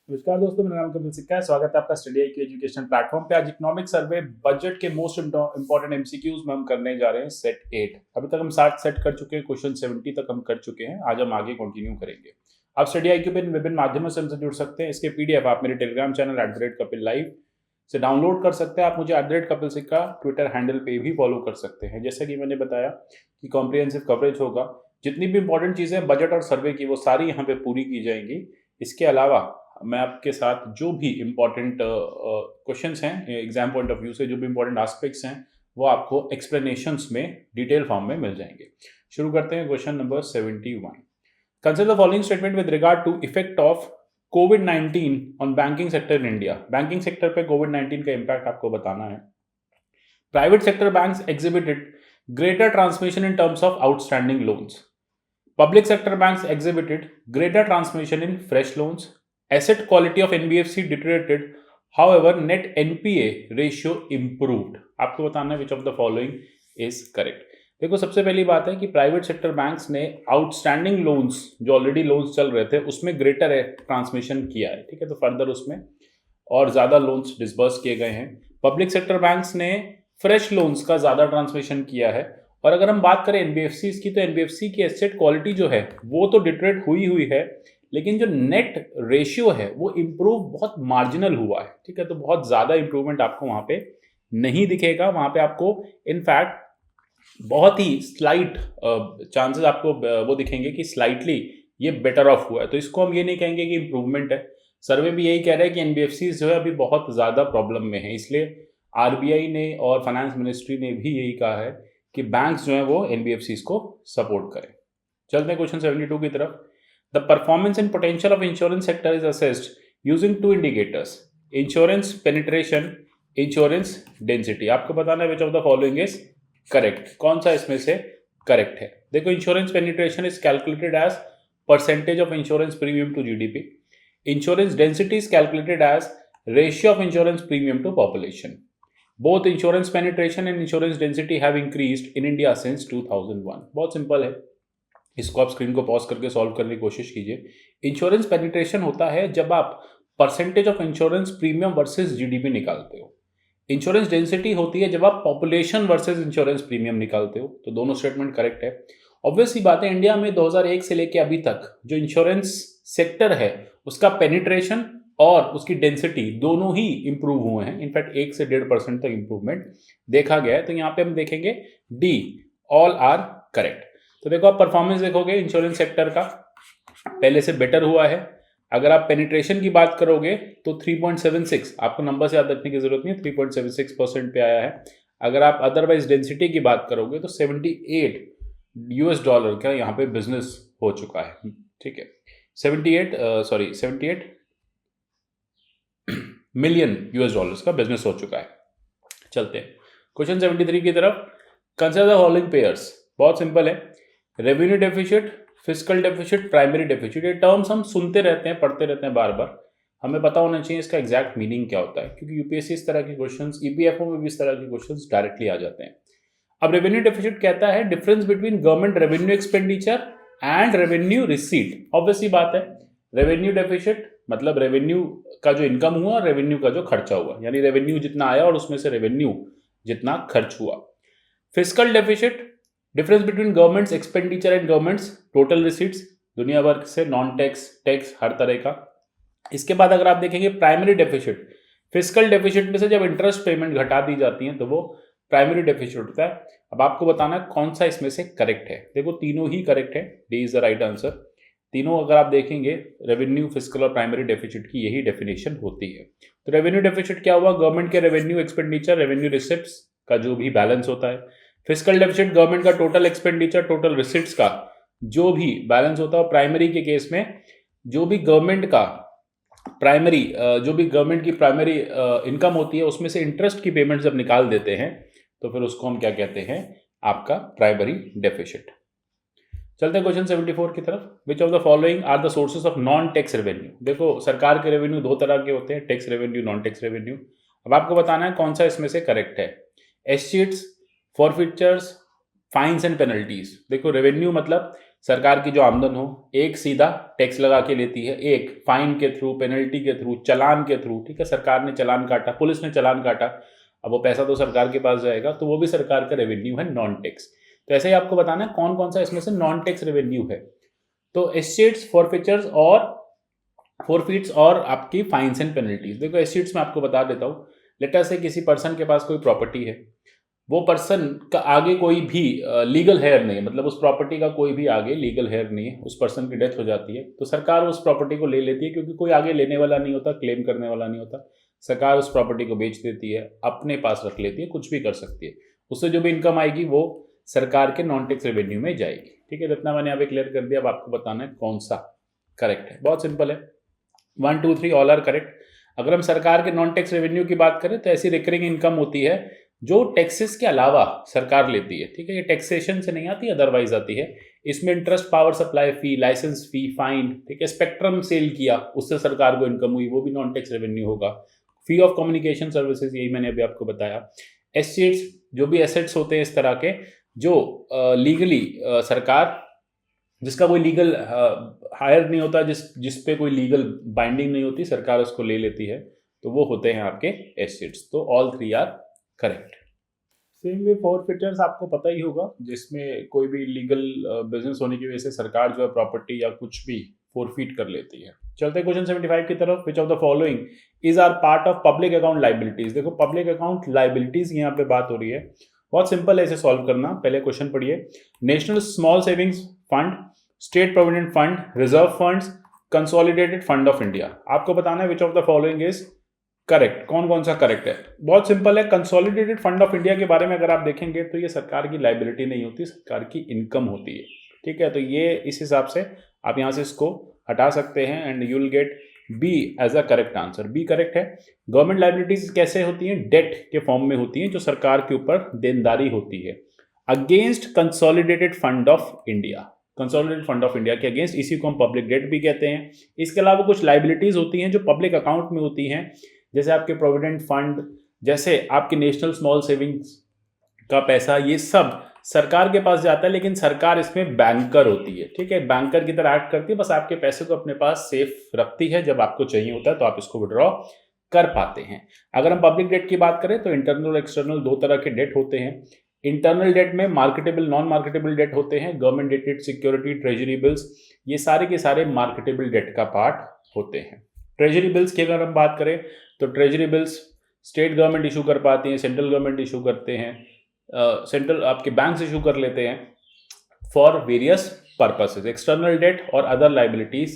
नमस्कार दोस्तों, मेरा नाम कपिल सिक्का है। स्वागत है आपका स्टडी आई की एजुकेशन प्लेटफॉर्म पे। आज इकोनॉमिक सर्वे बजट के मोस्ट इंपॉर्टेंट एमसीक्यूज में हम करने जा रहे हैं सेट 8। अभी तक हम 60 सेट कर चुके हैं, क्वेश्चन 70 तक हम कर चुके हैं। आज हम आगे कंटिन्यू करेंगे। आप स्टडी आई पे विभिन्न माध्यमों से हमसे जुड़ सकते हैं। इसके पीडीएफ आप मेरे टेलीग्राम चैनल @कपिल लाइव से डाउनलोड कर सकते हैं। आप मुझे @कपिल सिक्का ट्विटर हैंडल पे भी फॉलो कर सकते हैं। जैसा कि मैंने बताया कि कॉम्प्रिहेंसिव कवरेज होगा, जितनी भी इंपॉर्टेंट चीजें बजट और सर्वे की वो सारी यहाँ पे पूरी की जाएंगी। इसके अलावा मैं आपके साथ जो भी इम्पोर्टेंट क्वेश्चंस हैं एग्जाम पॉइंट ऑफ व्यू से, जो भी इम्पोर्टेंट एस्पेक्ट्स हैं, वो आपको एक्सप्लेनेशंस में डिटेल फॉर्म में मिल जाएंगे। शुरू करते हैं question number 71। Consider the following statement with regard to effect of कोविड-19 on banking sector in India. Banking sector पे कोविड-19 का इम्पैक्ट आपको बताना है। Private sector banks exhibited greater transmission in terms of outstanding loans. Public sector banks exhibited greater transmission in fresh loans. Asset quality of NBFC deteriorated. However, net NPA ratio improved. आपको बताना है which of the following is correct. देखो, सबसे पहली बात है कि private sector banks ने आउटस्टैंडिंग लोन्स, जो ऑलरेडी लोन्स चल रहे थे, उसमें ग्रेटर ट्रांसमिशन किया है। ठीक है, तो फर्दर उसमें और ज़्यादा लोन्स डिसबर्स किए गए हैं। पब्लिक सेक्टर बैंक्स ने फ्रेश लोन्स का ज़्यादा ट्रांसमिशन किया है। और अगर हम बात करें एनबीएफसीज की, तो एनबीएफसी की एसेट क्वालिटी जो है वो तो डिटरेट हुई है, लेकिन जो नेट रेशियो है वो इम्प्रूव बहुत मार्जिनल हुआ है। ठीक है, तो बहुत ज़्यादा इंप्रूवमेंट आपको वहाँ पे नहीं दिखेगा। वहाँ पे आपको इनफैक्ट बहुत ही स्लाइट चांसेस आपको वो दिखेंगे कि स्लाइटली ये बेटर ऑफ हुआ है। तो इसको हम ये नहीं कहेंगे कि इंप्रूवमेंट है। सर्वे भी यही कह रहा है कि एनबीएफसी जो है अभी बहुत ज़्यादा प्रॉब्लम में है। इसलिए आरबीआई ने और फाइनेंस मिनिस्ट्री ने भी यही कहा है कि बैंक्स जो है वो एनबीएफसीज को सपोर्ट करें। चलते हैं क्वेश्चन 72 की तरफ। The performance and potential of insurance sector is assessed using two indicators: insurance penetration, insurance density. आपको बताना है which of the following is correct. कौन सा इसमें से करेक्ट है? देखो, insurance penetration is calculated as percentage of insurance premium to GDP. Insurance density is calculated as ratio of insurance premium to population. Both insurance penetration and insurance density have increased in India since 2001. बहुत simple है, इसको आप screen को pause करके solve करने की कोशिश कीजिए। इंश्योरेंस पेनिट्रेशन होता है जब आप percentage of insurance premium versus GDP निकालते हो। इंश्योरेंस डेंसिटी होती है जब आप पॉपुलेशन वर्सेस इंश्योरेंस प्रीमियम निकालते हो। तो दोनों स्टेटमेंट करेक्ट है। ऑब्वियस सी बात है, इंडिया में 2001 से लेके अभी तक जो इंश्योरेंस सेक्टर है उसका पेनिट्रेशन और उसकी डेंसिटी दोनों ही इंप्रूव हुए हैं। इनफैक्ट 1 से 1.5% तक इंप्रूवमेंट देखा गया है। तो यहाँ पे हम देखेंगे डी, ऑल आर करेक्ट। तो देखो, आप परफॉर्मेंस देखोगे इंश्योरेंस सेक्टर का पहले से बेटर हुआ है। अगर आप पेनिट्रेशन की बात करोगे तो 3.76, आपको नंबर से याद रखने की जरूरत नहीं है, 3.76% पे आया है। अगर आप अदरवाइज डेंसिटी की बात करोगे तो $78 का यहाँ पे बिजनेस हो चुका है। ठीक है, 78 मिलियन $US का बिजनेस हो चुका है। चलते हैं क्वेश्चन 73 की तरफ। Consider the following pairs. बहुत सिंपल है, revenue deficit, fiscal deficit, primary deficit. ये टर्म्स हम सुनते रहते हैं, पढ़ते रहते हैं बार बार, हमें पता होना चाहिए इसका एग्जैक्ट मीनिंग क्या होता है, क्योंकि यूपीएससी इस तरह के क्वेश्चंस, ईपीएफओ में भी इस तरह के क्वेश्चंस डायरेक्टली आ जाते हैं। अब रेवेन्यू डेफिसिट कहता है difference between government revenue expenditure and revenue receipt. Obviously बात है, रेवेन्यू डेफिसिट मतलब रेवेन्यू का जो इनकम हुआ और रेवेन्यू का जो खर्चा हुआ, यानी रेवेन्यू जितना आया और उसमें से रेवेन्यू जितना खर्च हुआ। Fiscal deficit, difference between governments expenditure and governments total receipts, दुनिया भर से, नॉन टैक्स, टैक्स, हर तरह का। इसके बाद अगर आप देखेंगे प्राइमरी डेफिसिट, फिस्कल डेफिसिट में से जब इंटरेस्ट पेमेंट घटा दी जाती है तो वो प्राइमरी डेफिसिट होता है। अब आपको बताना है कौन सा इसमें से करेक्ट है। देखो, तीनों ही करेक्ट है, D is the right answer. तीनों अगर आप देखेंगे, रेवेन्यू, फिस्कल और प्राइमरी डेफिसिट की यही डेफिनेशन होती है। तो रेवेन्यू डेफिसिट क्या हुआ? गवर्नमेंट के रेवेन्यू एक्सपेंडिचर, रेवेन्यू रिसिप्ट्स का जो भी बैलेंस होता है। फिस्कल डेफिसिट गवर्नमेंट का टोटल एक्सपेंडिचर, टोटल रिसिप्ट्स का जो भी बैलेंस होता है। प्राइमरी के केस में जो भी गवर्नमेंट का प्राइमरी, जो भी गवर्नमेंट की प्राइमरी इनकम होती है उसमें से इंटरेस्ट की पेमेंट जब निकाल देते हैं तो फिर उसको हम क्या कहते हैं? आपका प्राइमरी डेफिसिट। चलते हैं क्वेश्चन 74 की तरफ। Which of the following are the sources of non tax revenue. देखो, सरकार के रेवेन्यू दो तरह के होते हैं, tax revenue, non tax revenue. अब आपको बताना है कौन सा इसमें से करेक्ट है। एससीट्स, फॉरफिचर्स, फाइन्स एंड पेनल्टीज। देखो रेवेन्यू मतलब सरकार की जो आमदन हो, एक सीधा टैक्स लगा के लेती है, एक फाइन के थ्रू, पेनल्टी के थ्रू, चालान के थ्रू। ठीक है, सरकार ने चालान काटा, पुलिस ने चालान काटा, अब वो पैसा तो सरकार के पास जाएगा, तो वो भी सरकार का रेवेन्यू है, नॉन टैक्स। तो ऐसे ही आपको बताना है कौन कौन सा इसमें से नॉन टैक्स रेवेन्यू है। तो एसेट्स, फॉरफिचर्स और फोरफिट्स और आपकी फाइन्स एंड पेनल्टीज। देखो एसेट्स में आपको बता देता हूँ, लेटर से किसी पर्सन के पास कोई प्रॉपर्टी है, वो पर्सन का आगे कोई भी लीगल हेयर नहीं है, मतलब उस प्रॉपर्टी का कोई भी आगे लीगल हेयर नहीं है, उस पर्सन की डेथ हो जाती है तो सरकार उस प्रॉपर्टी को ले लेती है, क्योंकि कोई आगे लेने वाला नहीं होता, क्लेम करने वाला नहीं होता। सरकार उस प्रॉपर्टी को बेच देती है, अपने पास रख लेती है, कुछ भी कर सकती है, उससे जो भी इनकम आएगी वो सरकार के नॉन टैक्स रेवेन्यू में जाएगी। ठीक है, इतना मैंने अभी क्लियर कर दिया। अब आपको बताना है कौन सा करेक्ट है, बहुत सिंपल है, 1 2 3 ऑल आर करेक्ट। अगर हम सरकार के नॉन टैक्स रेवेन्यू की बात करें तो ऐसी रिकरिंग इनकम होती है जो टैक्सेस के अलावा सरकार लेती है। ठीक है, ये टैक्सेशन से नहीं आती, अदरवाइज आती है। इसमें इंटरेस्ट, पावर सप्लाई फी, लाइसेंस फी, फाइन, ठीक है, स्पेक्ट्रम सेल किया उससे सरकार को इनकम हुई, वो भी नॉन टैक्स रेवेन्यू होगा। फी ऑफ कम्युनिकेशन सर्विसेज, यही मैंने अभी आपको बताया। एसेट्स, जो भी एसेट्स होते हैं इस तरह के जो लीगली सरकार, जिसका कोई लीगल हायर नहीं होता, जिस पे कोई लीगल बाइंडिंग नहीं होती, सरकार उसको ले लेती है, तो वो होते हैं आपके एसेट्स। तो all 3 are correct. Same way forfeiters आपको पता ही होगा, जिसमें कोई भी लीगल बिजनेस होने की वजह से सरकार जो है प्रॉपर्टी या कुछ भी फोरफिट कर लेती है। चलते हैं क्वेश्चन 75 की तरफ। Which of the following is are part of public account liabilities. देखो पब्लिक अकाउंट लाइबिलिटीज यहाँ पे बात हो रही है, बहुत सिंपल है इसे सॉल्व करना। पहले क्वेश्चन पढ़िए, national small savings fund, state provident fund, reserve funds, consolidated fund of India. आपको बताना है which of the following is correct, कौन कौन सा करेक्ट है। बहुत सिंपल है, कंसोलिडेटेड फंड ऑफ इंडिया के बारे में अगर आप देखेंगे तो ये सरकार की लाइबिलिटी नहीं होती, सरकार की इनकम होती है। ठीक है, तो ये इस हिसाब से आप यहाँ से इसको हटा सकते हैं and you will get B as a correct answer. B correct है। गवर्नमेंट लाइबिलिटीज कैसे होती हैं? डेट के फॉर्म में होती हैं, जो सरकार के ऊपर देनदारी होती है against consolidated fund of India. Consolidated fund of India के अगेंस्ट, इसी को हम पब्लिक डेट भी कहते हैं। इसके अलावा कुछ लाइबिलिटीज होती हैं जो पब्लिक अकाउंट में होती हैं, जैसे आपके प्रोविडेंट फंड, जैसे आपके नेशनल स्मॉल सेविंग्स का पैसा, ये सब सरकार के पास जाता है, लेकिन सरकार इसमें बैंकर होती है। ठीक है, बैंकर की तरह एक्ट करती है, बस आपके पैसे को अपने पास सेफ रखती है, जब आपको चाहिए होता है तो आप इसको विड्रॉ कर पाते हैं। अगर हम पब्लिक डेट की बात करें तो इंटरनल और एक्सटर्नल दो तरह के डेट होते हैं। इंटरनल डेट में मार्केटेबल, नॉन मार्केटेबल डेट होते हैं, government dated security, treasury bills, ये सारे के सारे मार्केटेबल डेट का पार्ट होते हैं। ट्रेजरी बिल्स की अगर हम बात करें तो treasury bills state government issue कर पाती हैं, सेंट्रल गवर्नमेंट इशू करते हैं, सेंट्रल आपके बैंक्स इशू कर लेते हैं for various purposes. External debt और अदर लाइबिलिटीज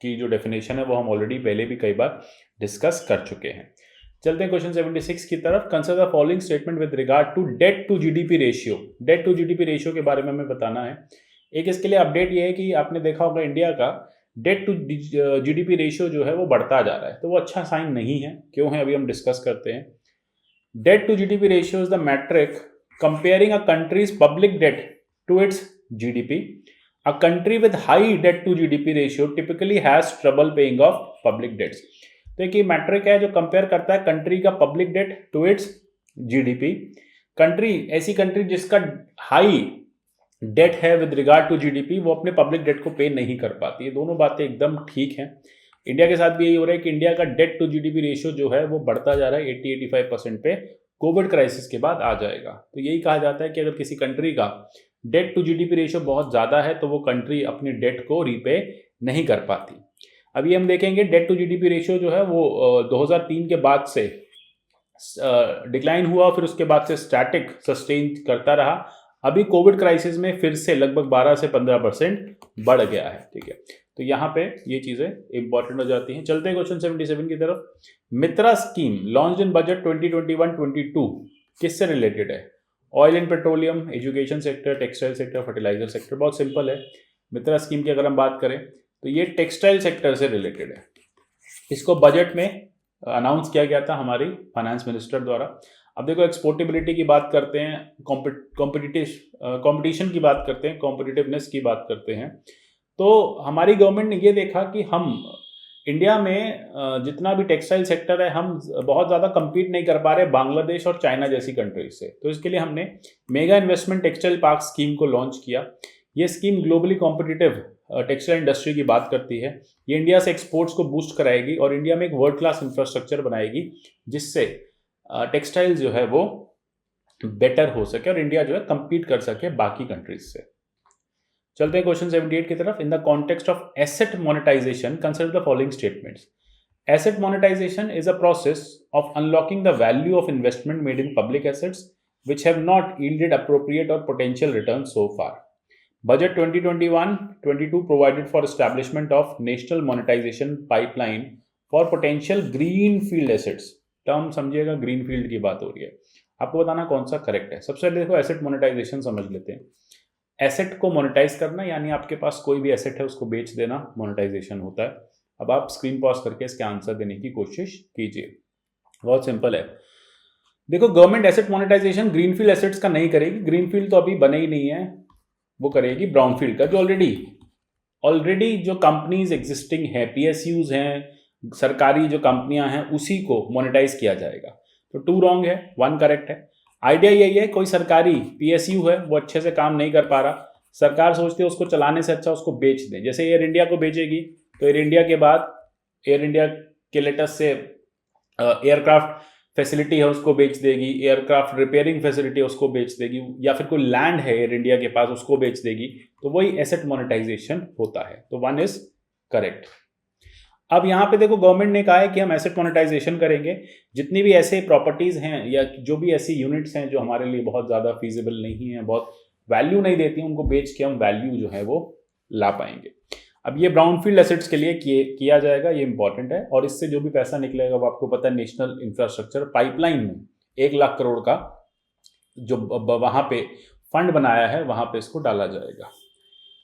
की जो डेफिनेशन है वो हम ऑलरेडी पहले भी कई बार डिस्कस कर चुके हैं। चलते हैं क्वेश्चन 76 की तरफ। Consider the following statement with regard to debt to GDP ratio. Debt to GDP ratio के बारे में हमें बताना है। एक इसके लिए अपडेट ये है कि आपने देखा होगा इंडिया का डेट टू जीडीपी रेशियो जो है वो बढ़ता जा रहा है, तो वो अच्छा साइन नहीं है। क्यों है, अभी हम डिस्कस करते हैं। Debt to GDP ratio is the metric comparing a country's public debt to its GDP. A country with high debt to GDP ratio typically has trouble paying off public debts. तो एक ये matric है जो compare करता है country का public debt to its GDP. Country, ऐसी country जिसका हाई डेट है विद रिगार्ड टू जीडीपी, वो अपने पब्लिक डेट को पे नहीं कर पाती है। दोनों बातें एकदम ठीक हैं। इंडिया के साथ भी यही हो रहा है कि इंडिया का डेट टू जीडीपी रेशियो जो है वो बढ़ता जा रहा है, 80-85% पे कोविड क्राइसिस के बाद आ जाएगा। तो यही कहा जाता है कि अगर किसी कंट्री का डेट टू जीडीपी रेशियो बहुत ज़्यादा है तो वो कंट्री अपनी डेट को रीपे नहीं कर पाती। अभी हम देखेंगे डेट टू जीडीपी रेशियो जो है वो 2003 के बाद से डिक्लाइन हुआ, फिर उसके बाद से स्टैटिक सस्टेन करता रहा। अभी कोविड क्राइसिस में फिर से लगभग 12 से 15% बढ़ गया है। ठीक है, तो यहाँ पे ये चीज़ें इंपॉर्टेंट हो जाती हैं। चलते हैं क्वेश्चन 77 की तरफ। MITRA scheme launch in budget 2021-22 किससे रिलेटेड है? Oil and petroleum, education sector, textile sector, fertiliser sector. बहुत सिंपल है। मित्रा स्कीम की अगर हम बात करें तो ये टेक्सटाइल सेक्टर से रिलेटेड है। इसको बजट में अनाउंस किया गया था हमारी फाइनेंस मिनिस्टर द्वारा। अब देखो, एक्सपोर्टेबिलिटी की बात करते हैं, कॉम्पिटिशन की बात करते हैं, कॉम्पिटिटिवनेस की बात करते हैं, तो हमारी गवर्नमेंट ने ये देखा कि हम इंडिया में जितना भी टेक्सटाइल सेक्टर है, हम बहुत ज़्यादा compete नहीं कर पा रहे बांग्लादेश और चाइना जैसी कंट्रीज से। तो इसके लिए हमने mega investment textile park scheme को लॉन्च किया। ये scheme globally competitive textile industry की बात करती है। ये इंडिया से एक्सपोर्ट्स को बूस्ट कराएगी और इंडिया में एक वर्ल्ड क्लास इंफ्रास्ट्रक्चर बनाएगी, जिससे टेक्सटाइल जो है वो बेटर हो सके और इंडिया जो है compete कर सके बाकी कंट्रीज से। चलते हैं क्वेश्चन 78 की तरफ। In the context of asset monetisation consider the following statements. Asset monetisation is a process of unlocking the value of investment made in public assets which have not yielded appropriate or potential returns so far. Budget 2021-22 provided for establishment of national monetization pipeline for potential greenfield assets. Term समझिएगा, greenfield की बात हो रही है। आपको बताना कौन सा करेक्ट है। सबसे पहले देखो एसेट मोनेटाइजेशन समझ लेते हैं। एसेट को मोनेटाइज करना यानी आपके पास कोई भी एसेट है उसको बेच देना मोनेटाइजेशन होता है। अब आप स्क्रीन पॉज करके इसके आंसर देने की कोशिश कीजिए। बहुत सिंपल है। देखो, government asset monetisation greenfield assets का नहीं करेगी। ग्रीनफील्ड तो अभी बने ही नहीं है, वो करेगी ब्राउनफील्ड का, जो ऑलरेडी जो कंपनीज एग्जिस्टिंग है, पीएसयूज हैं, सरकारी जो कंपनियां हैं, उसी को मोनेटाइज किया जाएगा। तो 2 रॉन्ग है, 1 करेक्ट है। आइडिया यही है, कोई सरकारी पीएसयू है वो अच्छे से काम नहीं कर पा रहा, सरकार सोचती है उसको चलाने से अच्छा उसको बेच दें। जैसे एयर इंडिया को बेचेगी तो एयर इंडिया के बाद एयर इंडिया के लेटेस्ट से एयरक्राफ्ट फैसिलिटी है उसको बेच देगी, एयरक्राफ्ट रिपेयरिंग फैसिलिटी है उसको बेच देगी, या फिर कोई लैंड है एयर इंडिया के पास उसको बेच देगी। तो वही एसेट मोनेटाइजेशन होता है। तो 1 इज करेक्ट। अब यहाँ पे देखो, गवर्नमेंट ने कहा है कि हम एसेट मोनेटाइजेशन करेंगे। जितनी भी ऐसे प्रॉपर्टीज हैं या जो भी ऐसी यूनिट्स हैं जो हमारे लिए बहुत ज़्यादा फीजिबल नहीं है, बहुत वैल्यू नहीं देती हैं, उनको बेच के हम वैल्यू जो है वो ला पाएंगे। अब ये ब्राउनफील्ड एसेट्स के लिए किया जाएगा, ये इंपॉर्टेंट है। और इससे जो भी पैसा निकलेगा वो आपको पता है, नेशनल इंफ्रास्ट्रक्चर पाइपलाइन में 1 लाख करोड़ का जो वहाँ पे फंड बनाया है वहाँ पे इसको डाला जाएगा।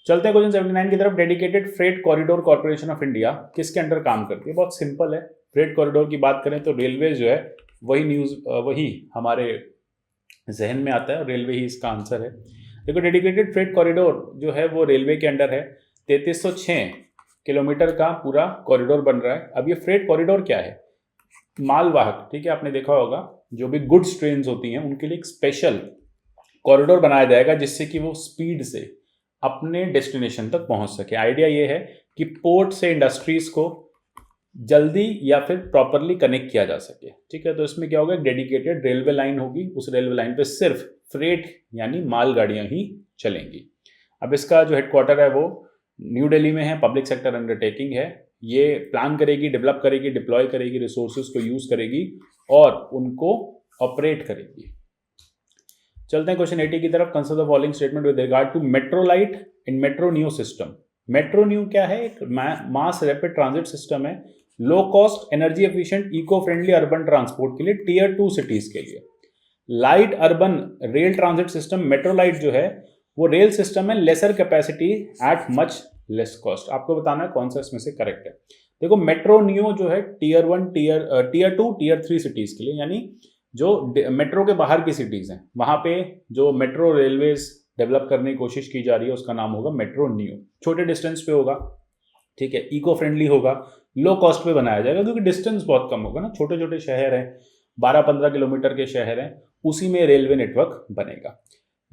चलते हैं क्वेश्चन 79 की तरफ। Dedicated freight corridor corporation of India किसके अंडर काम करती है? बहुत सिंपल है। फ्रेट कॉरिडोर की बात करें तो रेलवे जो है वही हमारे जहन में आता है, रेलवे ही इसका आंसर है। देखो, डेडिकेटेड फ्रेट कॉरिडोर जो है वो रेलवे के अंडर है। 3306 किलोमीटर का पूरा कॉरिडोर बन रहा है। अब ये फ्रेट कॉरिडोर क्या है? मालवाहक, ठीक है, आपने देखा होगा जो भी गुड्स ट्रेन्स होती हैं उनके लिए एक स्पेशल कॉरिडोर बनाया जाएगा जिससे कि वो स्पीड से अपने डेस्टिनेशन तक पहुंच सके। आइडिया ये है कि पोर्ट से इंडस्ट्रीज को जल्दी या फिर प्रॉपरली कनेक्ट किया जा सके, ठीक है। तो इसमें क्या होगा, डेडिकेटेड रेलवे लाइन होगी, उस रेलवे लाइन पे सिर्फ फ्रेट यानी माल गाड़ियां ही चलेंगी। अब इसका जो हेडक्वार्टर है वो न्यू दिल्ली में है, पब्लिक सेक्टर अंडरटेकिंग है। ये प्लान करेगी, डेवलप करेगी, डिप्लॉय करेगी, रिसोर्सेज को यूज करेगी और उनको ऑपरेट करेगी। चलते हैं क्वेश्चन 80 की तरफ। Consider the following statement with regard to Metrolite in Metro Neo system. Metro Neo क्या है? एक मास रैपिड ट्रांजिट सिस्टम है, low cost, energy efficient, eco friendly urban transport के लिए, टियर 2 सिटीज के लिए। Light urban rail transit system, Metrolite जो है वो रेल सिस्टम है, lesser capacity at much less cost. आपको बताना है कौन सा इसमें से करेक्ट है। देखो, मेट्रो न्यू जो है टियर 1, टियर 2, टियर 3 सिटीज के लिए, यानी जो मेट्रो के बाहर की सिटीज हैं वहां पे जो मेट्रो रेलवेज डेवलप करने की कोशिश की जा रही है उसका नाम होगा मेट्रो न्यू। छोटे डिस्टेंस पे होगा, ठीक है, इको फ्रेंडली होगा, लो कॉस्ट पे बनाया जाएगा क्योंकि डिस्टेंस बहुत कम होगा ना, छोटे छोटे शहर हैं, 12-15 किलोमीटर के शहर हैं, उसी में रेलवे नेटवर्क बनेगा।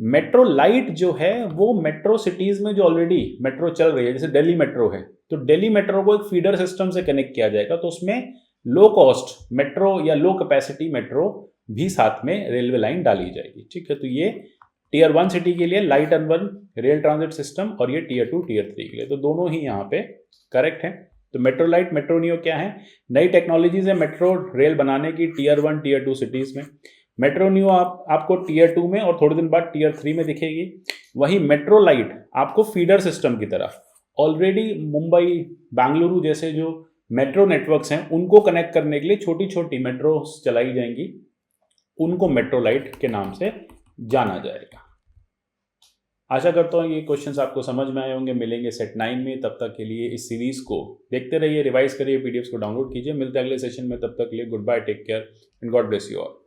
मेट्रो लाइट जो है वो मेट्रो सिटीज में जो ऑलरेडी मेट्रो चल रही है, जैसे दिल्ली मेट्रो है, तो दिल्ली मेट्रो को एक फीडर सिस्टम से कनेक्ट किया जाएगा, तो उसमें लो कॉस्ट मेट्रो या लो कैपेसिटी मेट्रो भी साथ में रेलवे लाइन डाली जाएगी, ठीक है। तो ये टियर 1 सिटी के लिए light urban rail transit system और ये टियर 2, टियर 3 के लिए, तो दोनों ही यहाँ पे करेक्ट है। तो मेट्रो लाइट, मेट्रो न्यू क्या है? नई टेक्नोलॉजीज है मेट्रो रेल बनाने की टियर 1, टियर 2 सिटीज में। मेट्रो न्यू आपको टियर 2 में और थोड़े दिन बाद टियर 3 में दिखेगी। वही मेट्रो लाइट आपको फीडर सिस्टम की तरफ ऑलरेडी मुंबई, बेंगलुरु जैसे जो मेट्रो नेटवर्क्स हैं उनको कनेक्ट करने के लिए छोटी छोटी मेट्रो चलाई जाएंगी, उनको मेट्रो लाइट के नाम से जाना जाएगा। आशा करता हूँ ये क्वेश्चंस आपको समझ में आए होंगे। मिलेंगे सेट 9 में, तब तक के लिए इस सीरीज को देखते रहिए, रिवाइज करिए, पीडीएफ्स को डाउनलोड कीजिए। मिलते हैं अगले सेशन में, तब तक के लिए goodbye, take care and God bless you all.